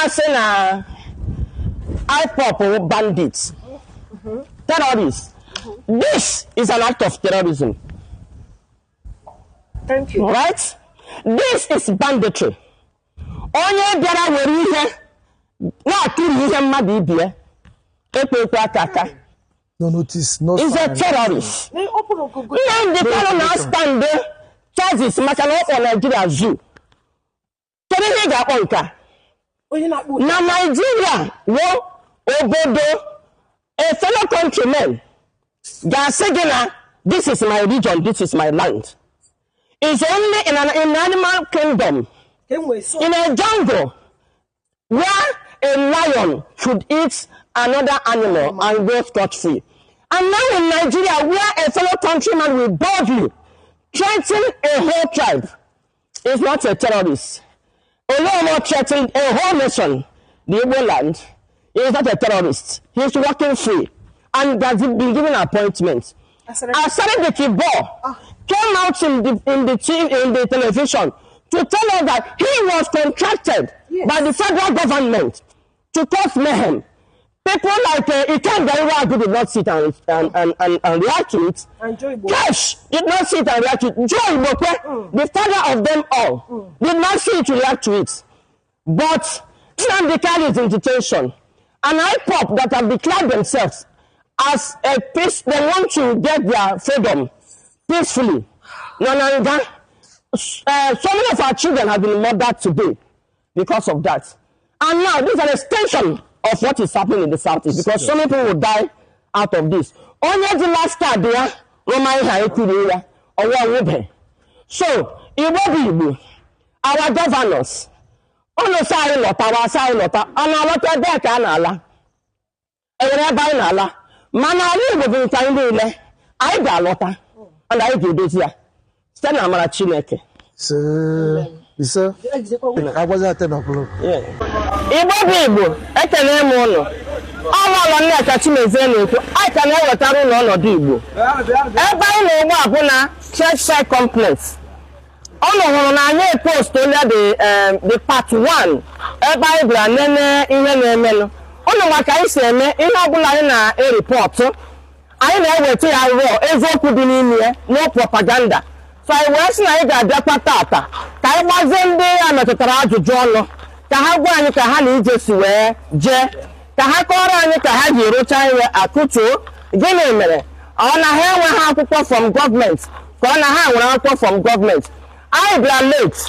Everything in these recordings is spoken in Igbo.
say na Igbos bandits, terrorists. This is an act of terrorism. Thank you. Right? This is banditry. Onye biara were ihe na atụrụ ihe mmadụ ibie ekpekwa aka. No notice, no is a terrorist. Ihe ndị kọrọ na stand charges maka na ọ Nigeria zoo. Kedu ihe ga-akpọ nka? Na Nigeria wo obodo a fellow countrymen ga-asị gị na this is my region, this is my land. It's only in an animal kingdom, in a jungle, where a lion should eat another animal and go scot-free. And now in Nigeria, where a fellow countryman will boldly threaten a whole tribe, is not a terrorist. Although not threatening a whole nation, the Igbo land, he is not a terrorist. He is walking free and has been given an appointment. Asare the Kibo came out in the television to tell us that he was contracted by the federal government to cause mayhem. People like Ikenga did not sit and react to it. Cash did not sit and react to it. Joy Mope, the father of them all, did not sit to react to it. But Nnamdi Kanu's institution, an IPOP that have declared themselves as a peace, they want to get their freedom peacefully. So many of our children have been murdered today because of that. And now this is an extension of what is happening in the southeast because so many people will die out of this. Only the last card there, so Igbo, our governors, ono say lota, our say lota, and our lota there can ala. Mana Igbo bin time I got lota, and I do this here. Stand amara Chineke. Sir, I was at 10 o'clock. Igbo, ekele m ụlọ. Ọlọlọ nneka Chimezie I can ewetara ụlọ ọnọdụ Igbo. Ebe anyị na-egbu abụ na Church Side Complex. Ọnụ hụrụ na anyị post onye the part 1 ebe anyị bịara nene ihe na-emenụ. Ụnụ maka anyị si eme ihe ọbụla anyị na-erepọtụ. Anyị na-eweta ya raw eziokwu dị n'ime ya, no propaganda. So I was na anyị ga-abịakwa tata ka anyị gbazie ndị a metụtara ajụjụ ọnụ ka ha gwa anyị ka ha na ije si wee jee ka ha kọrọ anyị ka ha ji erocha ihe akụtuo gịnị mere ọ na ha enweghị akwụkwọ from government ka ọ na ha nwere akwụkwọ from government. Anyị bịara late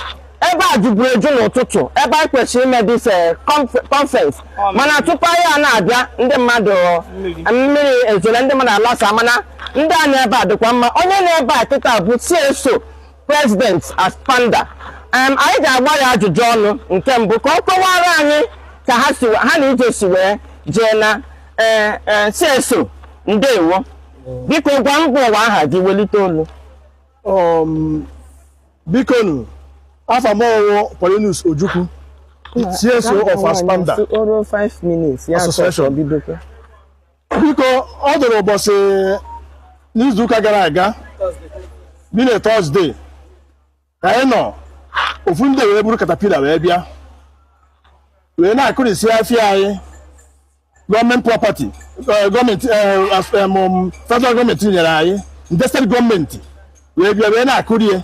ebe a juburu eju n'ụtụtụ ebe anyị kwesịrị ime this conference mana tupu anyị na-abịa ndị mmadụ mmiri ezere ndị mmadụ alasa mana ndị a na-ebe a dịkwa mma onye na-ebe a kịta bụ CSO president as panda anyị ga-agba ya ajụjụ ọnụ nke mbụ ka ọ kọwara anyị ka ha na ije si wee jee na CSO ndewo biko gwa ngwa ụwa aha gị welite olu. Biko nu Afamowo Polinus Ojukwu, CSO of Aspanda. 5 minutes. Association. Biko ọ dụrụ ụbọchị n'izuụka gara aga bi na Thursday ka anyị nọ ofu ndị wee buru katapila wee bịa wee na-akụrịsị afịa anyị gọọmenti property gọọmenti federal gọọmenti nyere anyị ndị steeti gọọmenti wee bịa wee na-akụrie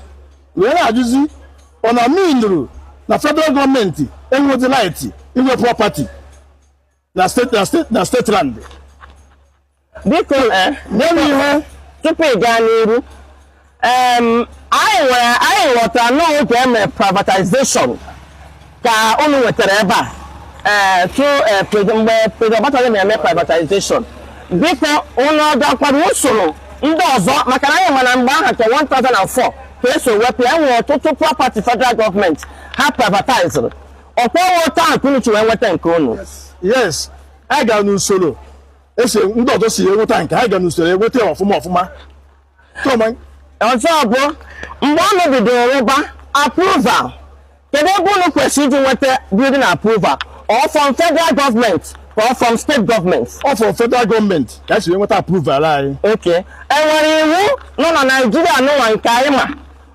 wee na-ajụzi ọ na minuru na federal gọọmenti enwezi light inwe property na state land. Biko ihe tupu ị gaa n'iru anyị ghọtara n'oge eme privatization ka unu nwetara ebe a mgbe president na-eme privatization. Biko unu ọdakwara usoro ndị ọzọ maka na anyị mana mgbe ahụ ka 2004 ka eso wepụ enwe ọtụtụ property federal government ha privatized ọkwa ụta akụnụ chi wee nweta nke unu. Yes, anyị ga n'usoro ese ndị ọzọ si enweta nke anyị ga n'usoro enweta ọfụma. Ọzọ bụ mgbe ọ bidoro rụba approval kedu ebe unu kwesịrị iji nweta building approval or from federal government or from state government? Or from federal government ka esi enweta approval anyị. Okay, enwere iwu nọ na Nigeria n'ụwa nke anyị ma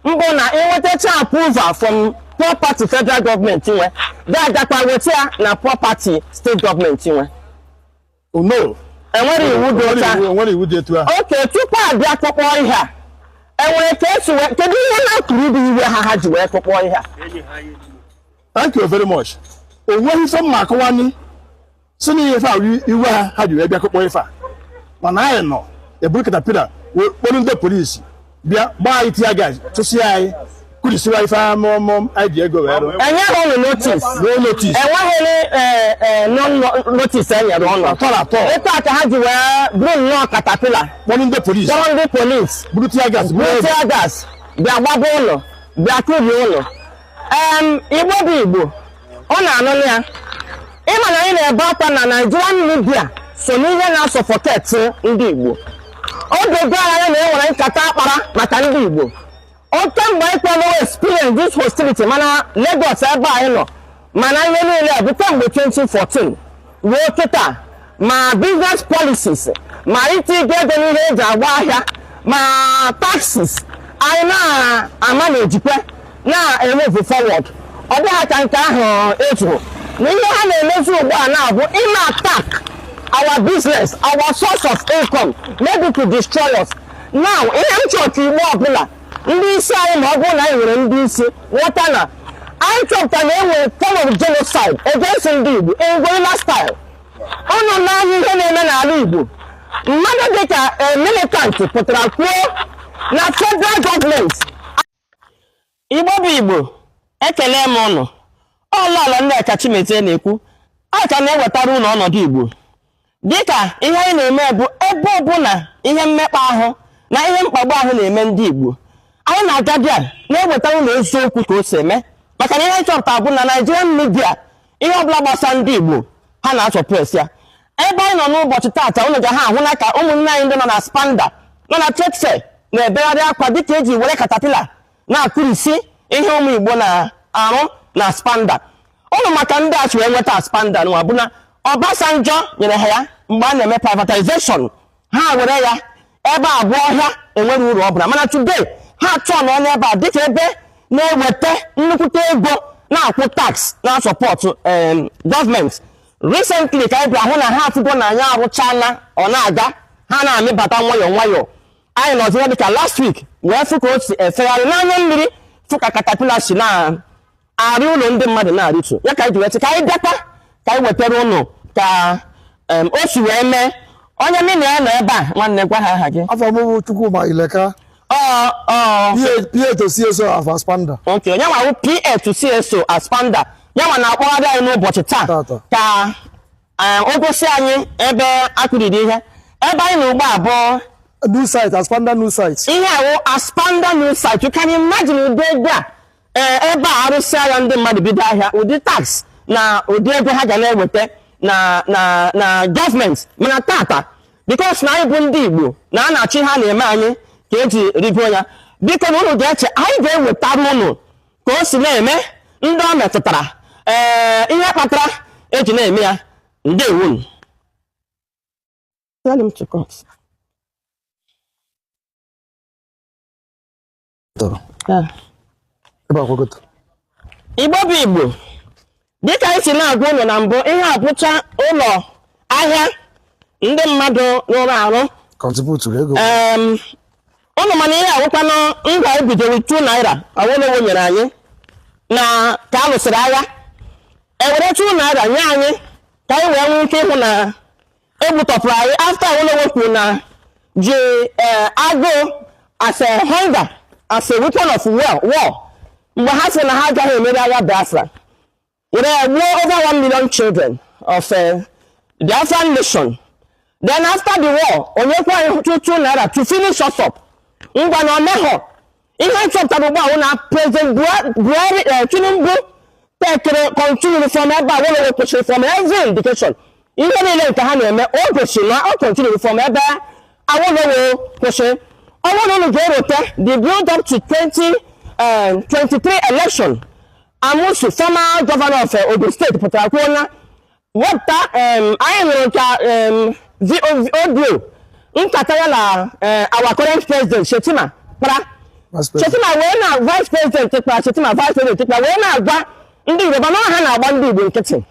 mbụ na enwetacha approval from property federal government nwe ga-agakwa weta ya na property state government nwe no enwere iwu dị otu oke tupu abịa kpọkpọ ihe a enwere ka esi kedu ihe na-akụrụ bụ iwe ha ji wee kpọkpọ ihe a thank you very much onweghị ife mma akọwani si na ihe fa iwe ha ji wee bịa kpọkpọ ife a mana anyị nọ eburu katapila kpọrọ ndị polisi bịa gbaa anyị tia gas tụsịa anyị kurisiwa ife amụmụ anyị ji ego wee rụ enyeghị ụnụ notice enweghị notice enyere ụnụ ịta aka ha ji wee bụrụ nnọọ katapila kpọrọ ndị polisi buru tia gas bịa gbaba ụlọ bịa kụrie ụlọ Igbo bụ Igbo ọ na-anụ ya ịma na anyị na-ebe akwa na Nigerian media so n'ihe na-asọfọketi ndị Igbo o dogo anya na enwere nkata akpara maka ndị Igbo oke mgbe anyị kwere experience this hostility mana Lagos ebe anyị nọ mana ihe niile bụ kemgbe 2014 ruo kịta ma business policies ma iti ego n'ihe eji agba ahịa ma taxes anyị na-ama na ejikwe na-emove forward ọ bụghị aka nke ahụ ejuru na ihe ha na-emezi ugbu a na-abụ ime attack our business, our source of income, maybe to destroy us. Now, in Church Igbo ọbụla ndị isi anyị ma ọ bụrụ na anyị nwere ndị isi nghọta na anyị chọpụtara na enwere form of genocide against ndị Igbo in guerrilla style. Ọ nọ n'ahịa ihe na-eme n'ala Igbo. Mmadụ dịka militant pụtara kwuo na federal government. Igbo bụ Igbo, ekele m ụnụ. Ọlọlọ ndị Ekachimete na-ekwu, a ka na-ewetara ụnụ ọnọdụ Igbo. Dịka ihe anyị na-eme bụ ebe ọbụla ihe mmekpa ahụ na ihe mkpagbu ahụ na-eme ndị Igbo anyị na-aga bịa na-eweta ụlọ eziokwu ka o si eme maka na ihe anyị chọpụtara bụ na Nigerian media ihe ọbụla gbasara ndị Igbo ha na-asọpres ya ebe anyị nọ n'ụbọchị taata ụnụ ga ha ahụ na ka ụmụnne anyị ndị nọ na Spanda nọ na trade fair na-ebegharị akwa dịka eji were katapila na-akụrisi ihe ụmụ Igbo na-arụ na Spanda ụnụ maka ndị a chụrụ enweta Spanda nwa bụ na Obasanjo nyere ha ya mgbe a na-eme privatization ha were ya ebe abụọ ọhịa enwere uru ọbụla mana today ha chọọ na ọnụ ebe a dịka ebe na-eweta nnukwute ego na-akwụ tax na support gọọmenti recently ka anyị bịa hụ na ha afụgo na anyị arụchala ọ na-aga ha na-amịbata nwayọọ nwayọọ anyị nọzire dịka last week wee fụ ka o si efegharị n'anya mmiri fụ ka katapila si na-arị ụlọ ndị mmadụ na-arịtu ya ka anyị ji wetị ka anyị bịakwa ka anyị wetara ụnụ ka o si wee mee onye mmiri ya nọ ebe a nwanne gwa ha aha gị afọ m Chukwuma Ileka PA to CSO of Aspanda. Okay, onye nwa PA to CSO Aspanda ya nwa na-akpọgharị anyị n'ụbọchị taa ka o gosi anyị ebe akụriri ihe ebe anyị na ugbo abụọ new site Aspanda new site ihe awụ Aspanda new site you can imagine ụdị ego a ebe a arụsị agha ndị mmadụ bido ahịa ụdị tax na ụdị ego ha ga na-eweta na gọọmenti mana tata because na anyị bụ ndị Igbo na a na-achị ha na-eme anyị ka eji rigo ya biko na ụnụ ga-eche anyị ga-ewetara ụnụ ka o si na-eme ndị ọ metụtara ihe kpatara eji na-eme ya ndewo Igbo bụ Igbo dịka anyị si na-agwa ụlọ na mbụ ihe abụcha ụlọ ahịa ndị mmadụ rụrụ arụ ụnụ mana ihe awụkwanụ nga ebidoro 2 naira Awolowo nyere anyị na ka a lụsịrị agha ewere 2 naira nye anyị ka anyị wee nwee ike ịhụ na egbutọpụrụ anyị after Awolowo kwuru na ji agụụ as a hunger as a weapon of war mgbe ha sị na ha agaghị emeri agha Biafra were gbuo over 1 million children of the Biafran nation. Then after the war, onyekwa 2 naira to finish us up. Ngwa na omeho. Ihe chọpụtara ugbu a na President Buhari Tinubu tekere continue from ebe Awolowo kwesịrị from every indication. Ihe niile nke ha na-eme o gosi na o continue from ebe Awolowo kwesịrị. Awolowo ga-erote the build up to 2023 election. Amusu, former governor of Ogun State, pụtara kwuo na wepụta anyị nwere ka audio nkata ya na our current president Shetima kpara Shetima wee na vice president tekpa Shetima vice president tekpa wee na-agwa ndị Igbo ba na ha na-agba ndị Igbo nkịtị.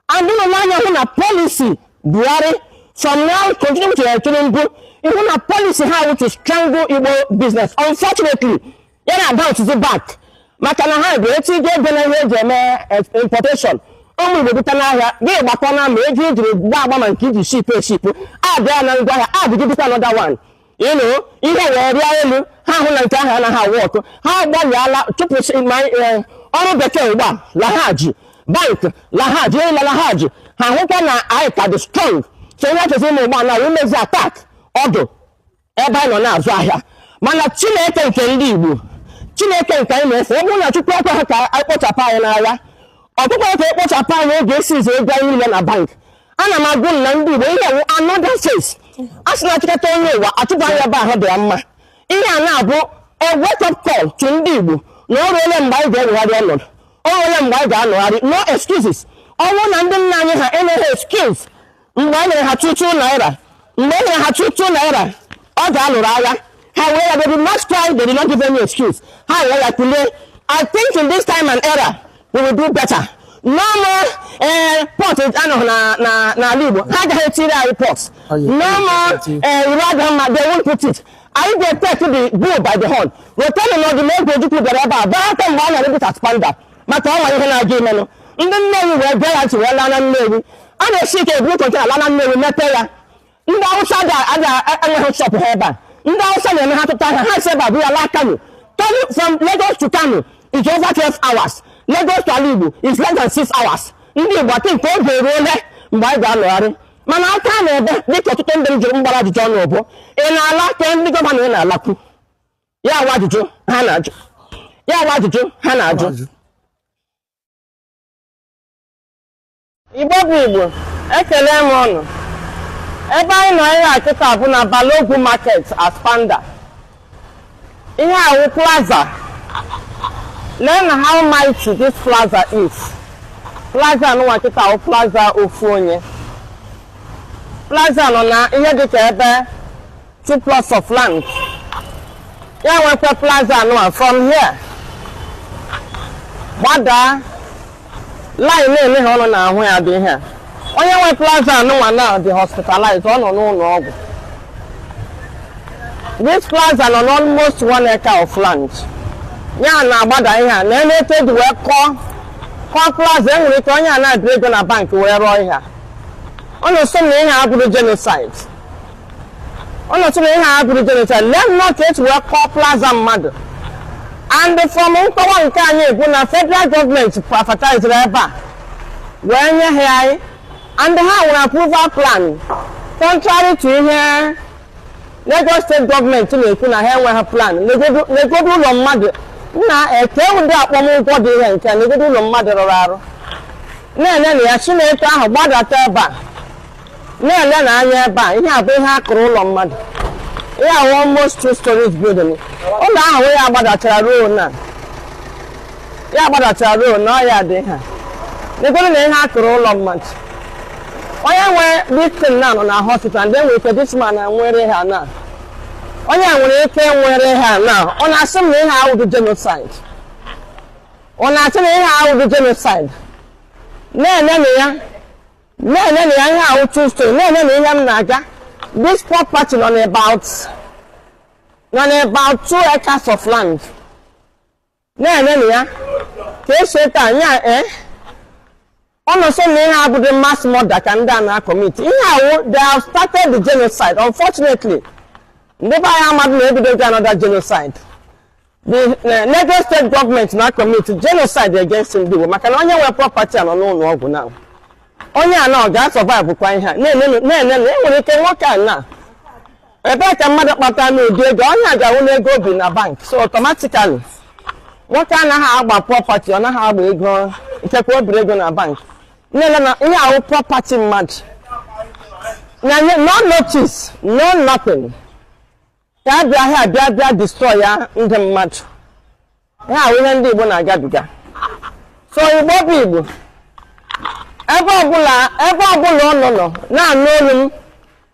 And ụlọ n'anya hụ na policy Buhari from now continue to Tinubu even na policy how to strangle Igbo business. Unfortunately, ya na about to back. Maka na ha bụ eti ga ebe na ihe eji eme importation. Ụmụ Igbo bita n'ahịa gị gbakọ na ma ego ejiri gba agba ma nke iji ship abịa na ngwa ahịa abịa bita another one. You know, ihe wee rịa elu ha hụ na nke ahụ anaghị awụ ọkụ ha gbalịala tupu ọrụ bekee ugbu a lahaji bank lahaji ịla lahaji ha hụkwa na anyị ka dị strong so ihe achọzi ụmụ ụgbọ na imezi atak ọdụ ebe anyị nọ na-azụ ahịa mana Chineke nke ndị Igbo Chineke nke anyị na-efe ọ bụrụ na Chukwu ekwe ha ka anyị kpochapụ anyị n'agha ọkpụkpọ ka ekpochapụ anyị oge esi izu ego anyị niile na bank ana m agụ na ndị Igbo ihe wụ another face a sị na achịkọta onye ụwa achụpụ anyị ebe ahụ dị ya mma ihe a na-abụ a wake up call to ndị Igbo na ọrụ ole mgbe anyị ga-ewegharị ọnọdụ ọrụ ole mgbe anyị ga-anọgharị no excuses ọnwụ na ndị nna anyị ha enweghị excuse mgbe anyị nyere ha 22 naira mgbe e nyere ha 22 naira ọ ga-alụrụ agha ha wee ya they did not cry they did not give any excuse ha wee ya kulie I think in this time and era we will do better no more port anọghị n'ala Igbo ha agaghị etiri anyị port no more they won't put it I get take the bull by the horn. We tell you the leg go to the rubber. But I'm one a bit as panda. But all I can give me. In the name we go to Lana Navy. I don't see a blue control Lana Navy Metaya. In the outside I shop here. In the outside I have to tell her I said we are like Kanu. From Lagos to Kanu it's over 12 hours. Lagos to Alibu is less than 6 hours. In the water cold the roller by the mana aka na-ebe dịka ọtụtụ ndị jiri mgbara ajụjụ ọnụ ọbụ ị na-ala ka ndị gọvanọ ị na-alakwu ya awa ajụjụ ha na-ajụ Igbo bụ Igbo ekele m ọnụ ebe anyị nọ ihe akịta bụ na Balogu market Aspanda ihe awụ plaza learn how mighty this plaza is plaza anụnwa akịta awụ plaza ofu onye plaza nọ na ihe dịka ebe 2 plots of land ya nwekwa plaza anụwa from here gbada line na-ele ha ọnụ na-ahụ ya dị ihe onye nwe plaza anụwa na dị hospitalized ọ nọ n'ụlọ ọgwụ this plaza nọ almost 1 acre of land ya na-agbada ihe a na-enete dị wee kọọ plaza enwere ike onye a na-adị ego na bank wee rụọ ihe a ọ na-eso na ihe abụrụ genocide let not it wee kọọ plaza mmadụ and from nkọwa nke anyị bụ na federal government privatized ebe a wee nye ha anyị and ha nwere approval plan contrary to ihe Lagos state government na-ekwu na ha enweghị plan legodo ụlọ mmadụ na eke ụdị akpọmụgwọ dị ihe nke legodo ụlọ mmadụ rụrụ arụ na-ele na ya Chineke ahụ gbadata ebe a na-ele na anya ebe a ihe abụ ihe akụrụ ụlọ mmadụ ihe ahụ almost 2 stories building ụlọ ahụ ya agbadachara ruo na ọya dị ha legodo na ihe akụrụ ụlọ mmadụ onye nwe victim na nọ na hospital ndị nwere ike this man nwere ha na onye nwere ike nwere ha na ọ na-asị m na ihe ahụ genocide na-ele na ya ihe ahụ 2 story na-ele na ihe m na-aga this property nọ about 2 acres of land na-ele na ya ka esi taa nya ọ nọ so na ihe abụghị mass murder ka ndị a na-commit ihe ahụ they have started the genocide unfortunately ndị be anyị amadụ na-ebidogo another genocide the Lagos state government na-commit genocide against ndị Igbo maka na onye nwe property a nọ n'ụlọ ọgwụ na onye a na ọ ga-survive kwa ihe a na-ene enwere ike nwoke a na ebee ka mmadụ kpata n'ụdị ego onye a ga-awụ n'ego obi na bank so automatically nwoke anaghị agba property ọ naghị agba ego ikekwe obiri ego na bank na-ele na ihe ahụ property mmadụ na no notice no nothing ka bịa destroy ya ndị mmadụ ihe ahụ ihe ndị Igbo na-agabiga so Igbo bụ Igbo ebe ọbụla ọ nọ na-anụ olu m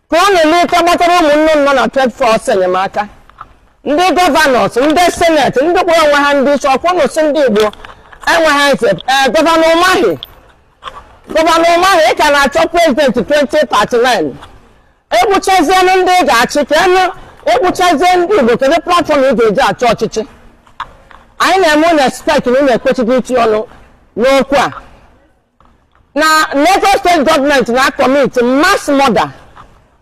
ka ọ na-eme ike gbatara ụmụnne nọ na 3rd floor enyemaka ndị gọvanọs, ndị seneti, ndị kwụrụ onwe ha ndị isi ọkwụ n'osi ndị Igbo enweghị ntị. Gọvanọ Umahi ị ka na-achọ prezidenti 2039 egbuchazienụ ndị ị ga-achị ka egbuchazie ndị Igbo kedu platfọm ị ga-eji achọ ọchịchị. Anyị na-eme ụlọ expect na ụlọ ekpechite ichi ọnụ n'okwu a na Lagos state government na commit mass murder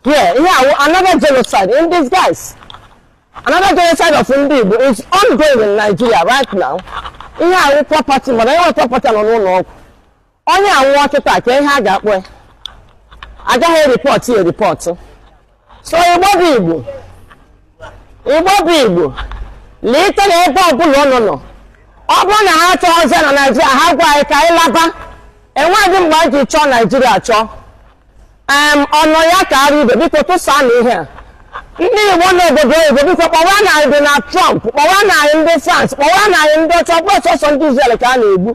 here. Another genocide in disguise. Another genocide of ndị Igbo is ongoing in Nigeria right now. Ihe awụ property murder, ihe property nọ n'ụlọ ọgwụ. Onye anwụ ọkịta ka ihe a ga-akpọ agaghị report ya report. So Igbo bụ Igbo lete na ebe ọbụla ụlọ nọ. Ọ bụrụ na ha chọọ ọzọ na Nigeria ha gwa anyị ka anyị laba. Enweghị mgbe anyị ji chọọ Nigeria chọọ. Ọnọ ya ka arụ ibe biko tụsaa na ihe a. Ndị Igbo n'obodo oyibo biko kpọwa na anyị na Trump, kpọwa na anyị ndị France, kpọwa na anyị ndị ọcha, ọbụla sọsọ ndị Israel ka a na-egbu.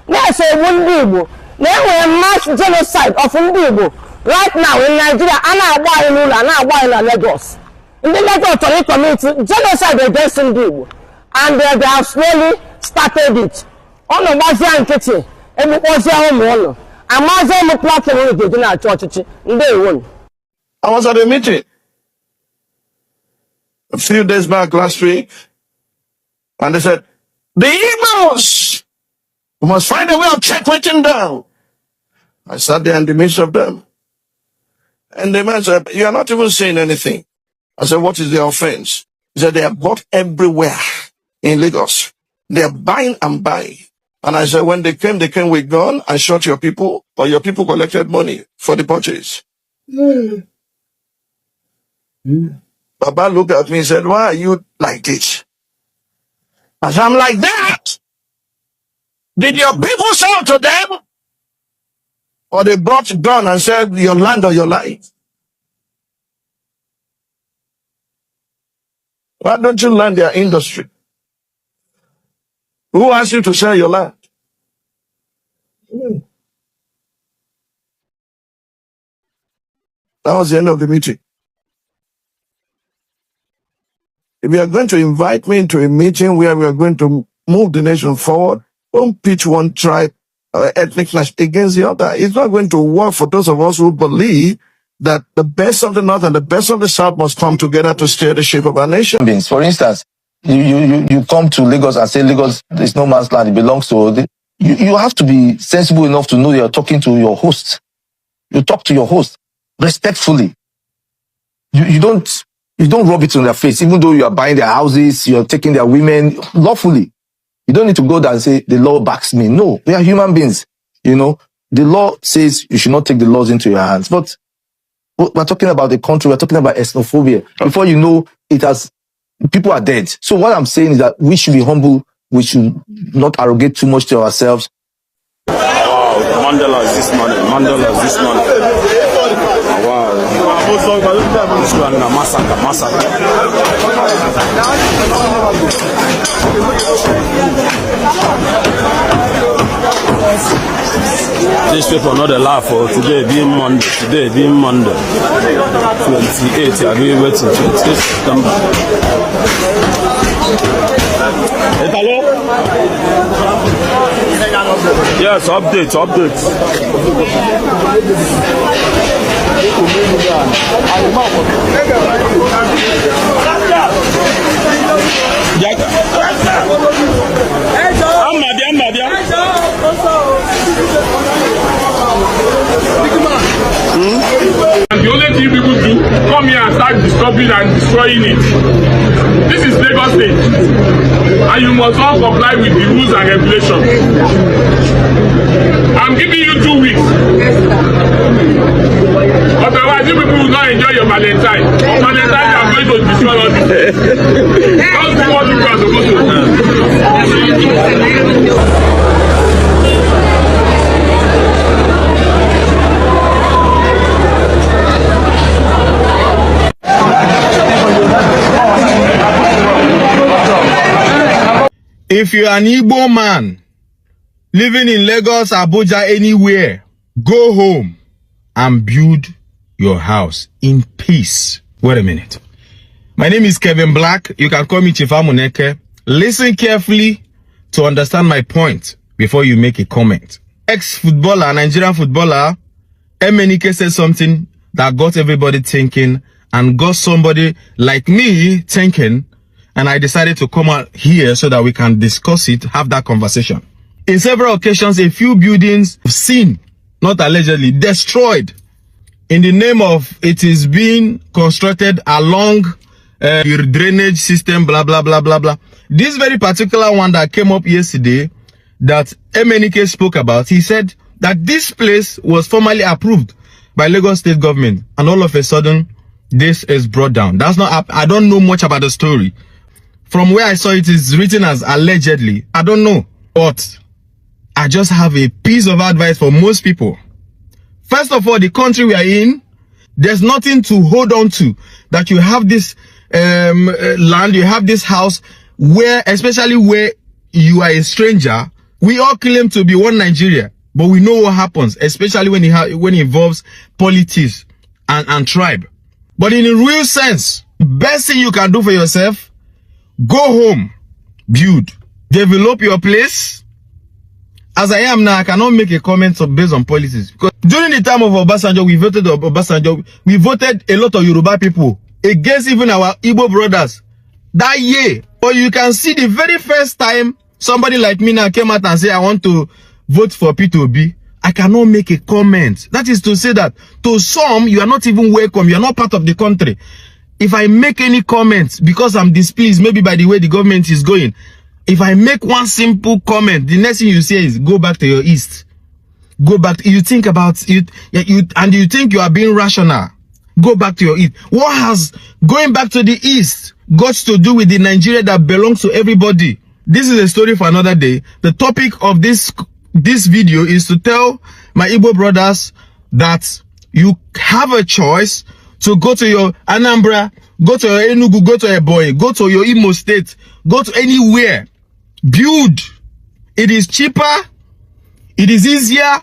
Na-ese egbu ndị Igbo na-enwere mass genocide of ndị Igbo right now in Nigeria. A na-agba anyị n'ụlọ, a na-agba anyị na Lagos. Ndị Lagos chọrọ ịkọmit genocide against ndị Igbo and they have slowly started it. Ọ nọgbazia nkịtị egbukpọzie ụmụ ụlọ amazie ụmụ platform ga-eji na-achọ ọchịchị. Ndewo. I was at a meeting a few days back last week, and they said, the Igbos, we must find a way of checkmate down. I sat there in the midst of them. And the man said, you are not even saying anything. I said, what is the offense? He said, they are bought everywhere in Lagos. They are buying and buying. And I said, when they came with gun and shot your people, or your people collected money for the purchase. Baba looked at me and said, why are you like this? I said, I'm like that. Did your people sell to them? Or they brought gun and said, your land or your life? Why don't you learn their industry? Who asked you to sell your land? That was the end of the meeting. If you are going to invite me into a meeting where we are going to move the nation forward, don't pitch one tribe or ethnic clash against the other. It's not going to work for those of us who believe that the best of the North and the best of the South must come together to steer the shape of our nation. For instance, you come to Lagos and say Lagos is no man's land, it belongs to... You have to be sensible enough to know you're talking to your host. You talk to your host respectfully. You don't rub it on their face, even though you are buying their houses, you're taking their women lawfully. You don't need to go there and say, the law backs me. No, we are human beings. You know, the law says you should not take the laws into your hands. But we're talking about the country, we're talking about xenophobia. Before you know, people are dead. So what I'm saying is that we should be humble. We should not arrogate too much to ourselves. Wow, Mandela is this morning. Mandela is this morning. Wow. This one is a massacre. These people know the laugh for today being Monday. 28, I really waiting 28 September. Hello? Yes, update. And the only thing people do, come here and start disturbing and destroying it. This is Lagos State, and you must all comply with the rules and regulations. I'm giving you 2 weeks. Otherwise, you people will not enjoy your Valentine. On Valentine, you are going to destroy all this. Don't do what you are supposed to do. If you're an Igbo man living in Lagos, Abuja, anywhere, go home and build your house in peace. Wait a minute. My name is Kevin Black. You can call me Chief Amuneke. Listen carefully to understand my point before you make a comment. Ex-footballer, Nigerian footballer, Emenike said something that got everybody thinking and got somebody like me thinking, and I decided to come out here so that we can discuss it, have that conversation. In several occasions, a few buildings seen, not allegedly, destroyed in the name of it is being constructed along your drainage system, blah, blah, blah, blah, blah. This very particular one that came up yesterday that Emenike spoke about, he said that this place was formally approved by Lagos state government, and all of a sudden, this is brought down. That's not, I don't know much about the story. From where I saw it is written as allegedly. I don't know, but I just have a piece of advice for most people. First of all, the country we are in, there's nothing to hold on to. That you have this land, you have this house, where, especially where you are a stranger, we all claim to be one Nigeria, but we know what happens, especially when it involves politics and tribe. But in a real sense, the best thing you can do for yourself, go home, build, develop your place. As I am now, I cannot make a comment based on policies. Because during the time of Obasanjo, we voted a lot of Yoruba people against even our Igbo brothers that year. But you can see the very first time somebody like me now came out and say, I want to vote for P2B, I cannot make a comment. That is to say that to some, you are not even welcome. You are not part of the country. If I make any comments because I'm displeased, maybe by the way the government is going, if I make one simple comment, the next thing you say is go back to your east. Go back. You think about it, and you think you are being rational. Go back to your east. What has going back to the east got to do with the Nigeria that belongs to everybody? This is a story for another day. The topic of this video is to tell my Igbo brothers that you have a choice to go to your Anambra, go to your Enugu, go to Ebonyi, go to your Imo state, go to anywhere. Build. It is cheaper. It is easier.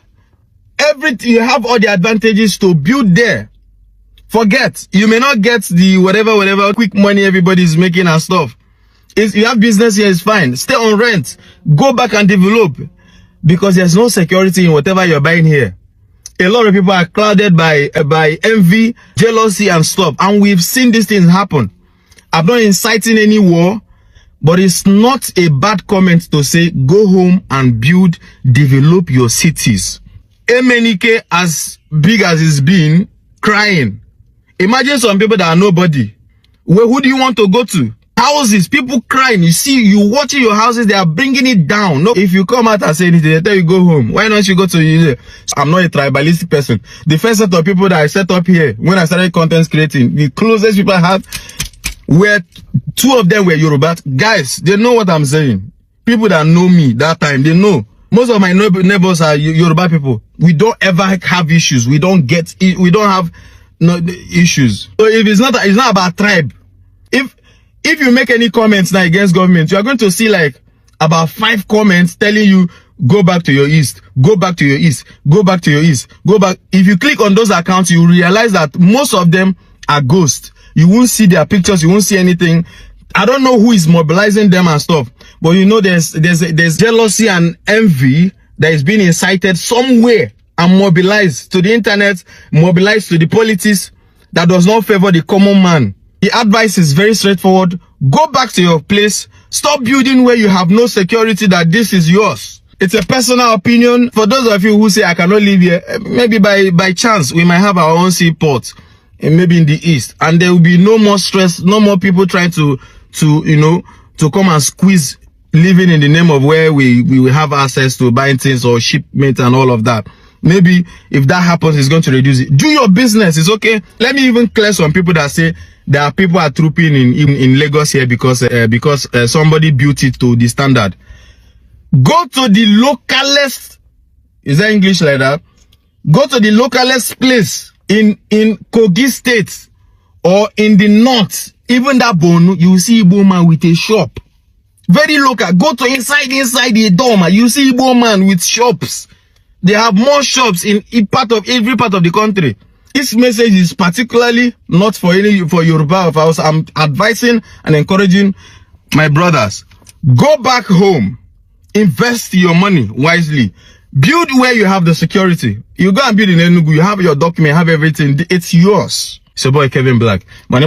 Everything, you have all the advantages to build there. Forget, you may not get the whatever quick money everybody is making and stuff. If you have business here, it's fine. Stay on rent. Go back and develop. Because there's no security in whatever you're buying here. A lot of people are clouded by envy, jealousy and stuff. And we've seen these things happen. I'm not inciting any war, but it's not a bad comment to say, go home and build, develop your cities. Emenike, as big as it's been, crying. Imagine some people that are nobody. Who do you want to go to? Houses, people crying. You see, you watching your houses, they are bringing it down. No, if you come out and say anything, they tell you go home. Why don't you go to you? I'm not a tribalistic person. The first set of people that I set up here, when I started content creating, the closest people I had were, two of them were Yoruba. Guys, they know what I'm saying. People that know me that time, they know. Most of my neighbors are Yoruba people. We don't ever have issues. We don't have issues. So if it's not about tribe. If you make any comments now against government, you are going to see like about 5 comments telling you, go back to your east, go back to your east, go back to your east, go back. If you click on those accounts, you realize that most of them are ghosts. You won't see their pictures, you won't see anything. I don't know who is mobilizing them and stuff, but you know there's jealousy and envy that is being incited somewhere and mobilized to the internet, mobilized to the politics that does not favor the common man. The advice is very straightforward. Go back to your place. Stop building where you have no security that this is yours. It's a personal opinion. For those of you who say I cannot live here, maybe by chance we might have our own seaport, and maybe in the east, and there will be no more stress, no more people trying to come and squeeze living in the name of where we will have access to buying things or shipment and all of that. Maybe if that happens, it's going to reduce it. Do your business. It's okay. Let me even clear some people that say there are people are trooping in Lagos here because somebody built it to the standard. Go to the localest. Is that English like that? Go to the localest place in Kogi State or in the north. Even that Bonu, you see Igbo man with a shop. Very local. Go to inside the dorm. You see Igbo man with shops. They have more shops in every part of the country. This message is particularly not for Yoruba of us. I'm advising and encouraging my brothers. Go back home. Invest your money wisely. Build where you have the security. You go and build in Enugu. You have your document, have everything. It's yours. So boy Kevin Black. And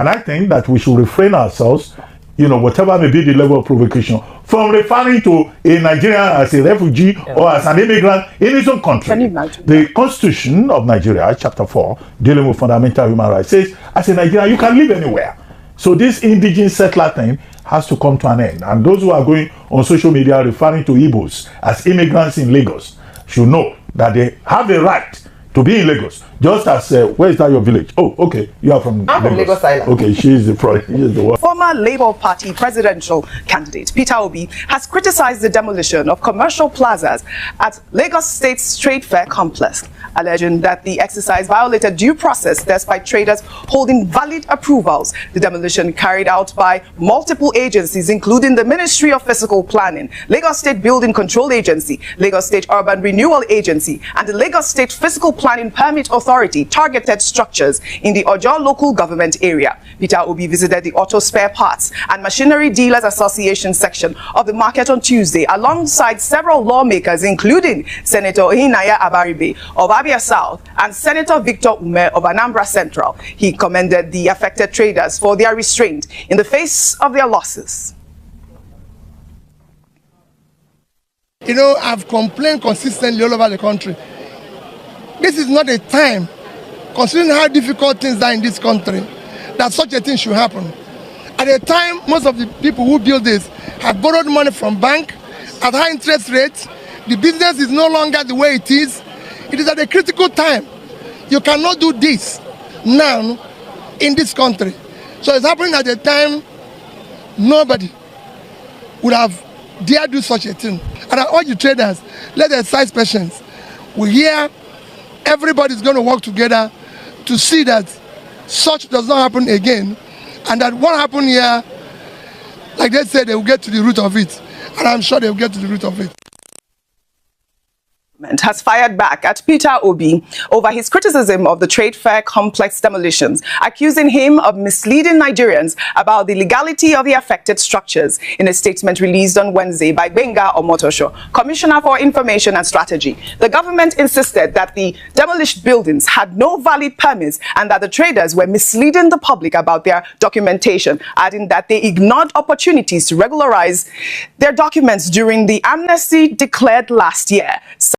I think that we should refrain ourselves, whatever may be the level of provocation, from referring to a Nigerian as a refugee or as an immigrant in his own country. The Constitution of Nigeria, Chapter 4, dealing with fundamental human rights, says as a Nigerian, you can live anywhere. So this indigenous settler thing has to come to an end. And those who are going on social media referring to Igbos as immigrants in Lagos should know that they have a right to be in Lagos. Just as, where is that your village? Oh, okay, you are from I'm from Lagos Island. Okay, she is the one. Former Labour Party presidential candidate Peter Obi has criticized the demolition of commercial plazas at Lagos State's Trade Fair complex, alleging that the exercise violated due process despite traders holding valid approvals. The demolition carried out by multiple agencies, including the Ministry of Physical Planning, Lagos State Building Control Agency, Lagos State Urban Renewal Agency, and the Lagos State Physical Planning Permit Authority, targeted structures in the Ojo local government area. Peter Obi visited the Auto Spare Parts and Machinery Dealers Association section of the market on Tuesday alongside several lawmakers, including Senator Hinaya Abaribe of Abia South and Senator Victor Ume of Anambra Central. He commended the affected traders for their restraint in the face of their losses. I've complained consistently all over the country. This is not a time, considering how difficult things are in this country, that such a thing should happen. At a time, most of the people who build this have borrowed money from bank at high interest rates. The business is no longer the way it is. It is at a critical time. You cannot do this now in this country. So it's happening at a time nobody would have dared do such a thing. And I urge the traders, let them exercise patience. We hear everybody's going to work together to see that such does not happen again, and that what happened here, like they said, they will get to the root of it, and I'm sure they will get to the root of it. Has fired back at Peter Obi over his criticism of the trade fair complex demolitions, accusing him of misleading Nigerians about the legality of the affected structures. In a statement released on Wednesday by Benga Omotosho, Commissioner for Information and Strategy, the government insisted that the demolished buildings had no valid permits and that the traders were misleading the public about their documentation, adding that they ignored opportunities to regularize their documents during the amnesty declared last year.